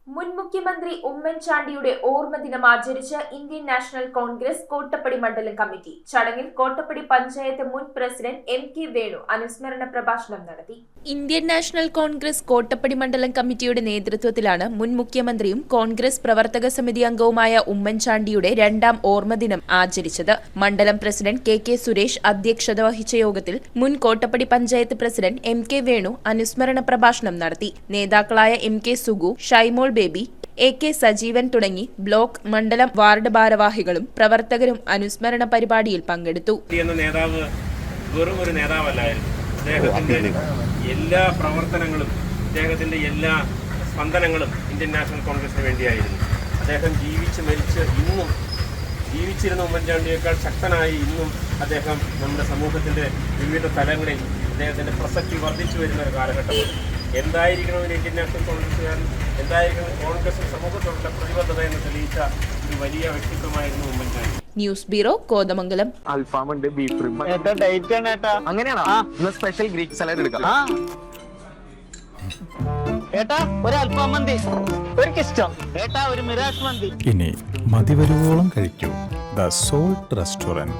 മുൻ മുഖ്യമന്ത്രി ഉമ്മൻചാണ്ടിയുടെ ഓർമ്മദിനം ആചരിച്ച് ഇന്ത്യൻ നാഷണൽ കോൺഗ്രസ് കോട്ടപ്പടി മണ്ഡലം കമ്മിറ്റി. ചടങ്ങിൽ കോട്ടപ്പടി പഞ്ചായത്ത് മുൻ പ്രസിഡന്റ് എം.കെ. വേണു അനുസ്മരണ പ്രഭാഷണം നടത്തി. ഇന്ത്യൻ നാഷണൽ കോൺഗ്രസ് കോട്ടപ്പടി മണ്ഡലം കമ്മിറ്റിയുടെ നേതൃത്വത്തിലാണ് മുൻ മുഖ്യമന്ത്രിയും കോൺഗ്രസ് പ്രവർത്തക സമിതി അംഗവുമായ ഉമ്മൻചാണ്ടിയുടെ രണ്ടാം ഓർമ്മദിനം ആചരിച്ചത്. മണ്ഡലം പ്രസിഡന്റ് കെ. സുരേഷ് അധ്യക്ഷത വഹിച്ച യോഗത്തിൽ മുൻ കോട്ടപ്പടി പഞ്ചായത്ത് പ്രസിഡന്റ് എം.കെ. വേണു അനുസ്മരണ പ്രഭാഷണം നടത്തി. നേതാക്കളായ MK. Sugu, Shymol Baby, AK. Sajeevan തുടങ്ങി ബ്ലോക്ക്, മണ്ഡലം, വാർഡ് ഭാരവാഹികളും പ്രവർത്തകരും അനുസ്മരണ പരിപാടിയിൽ പങ്കെടുത്തു. നേതാവ് വെറും ഒരു നേതാവല്ലായിരുന്നു. അദ്ദേഹത്തിന്റെ എല്ലാ പ്രവർത്തനങ്ങളും, അദ്ദേഹത്തിന്റെ എല്ലാ സ്പന്ദനങ്ങളും ഇന്ത്യൻ നാഷണൽ കോൺഗ്രസിന് വേണ്ടിയായിരുന്നു. അദ്ദേഹം ജീവിച്ച് മരിച്ച് ഇന്നും ജീവിച്ചിരുന്ന ഉമ്മൻചാണ്ടിയേക്കാൾ ശക്തനായി ഇന്നും അദ്ദേഹം നമ്മുടെ സമൂഹത്തിന്റെ വിവിധ തലങ്ങളിൽ അദ്ദേഹത്തിന്റെ പ്രസക്തി വർദ്ധിച്ചു വരുന്ന ഒരു കാലഘട്ടമാണ്. എന്തായിരിക്കണം ഒരു ഇന്ത്യൻ നാഷണൽ കോൺഗ്രസ്സുകാരൻ, എന്തായിരിക്കണം കോൺഗ്രസ് സമൂഹത്തോടുള്ള പ്രതിബദ്ധത എന്ന് തെളിയിച്ച ഒരു വലിയ വ്യക്തിത്വമായിരുന്നു ഉമ്മൻചാണ്ടി. News bureau, Kothamangalam. അൽഫാമുണ്ട്, ബീഫ് റിബ്. അങ്ങനെയാണോ? സ്പെഷ്യൽ ഗ്രീക്ക് സലാഡ് എടുക്കാം. ഏട്ടാ ഒരു അൽഫാം മന്തി, ഒരു കിസ്റ്റം. ഏട്ടാ ഒരു മിറാഷ് മന്തി. ഇനി മതി വരുവോളം കഴിക്കൂ. The salt restaurant.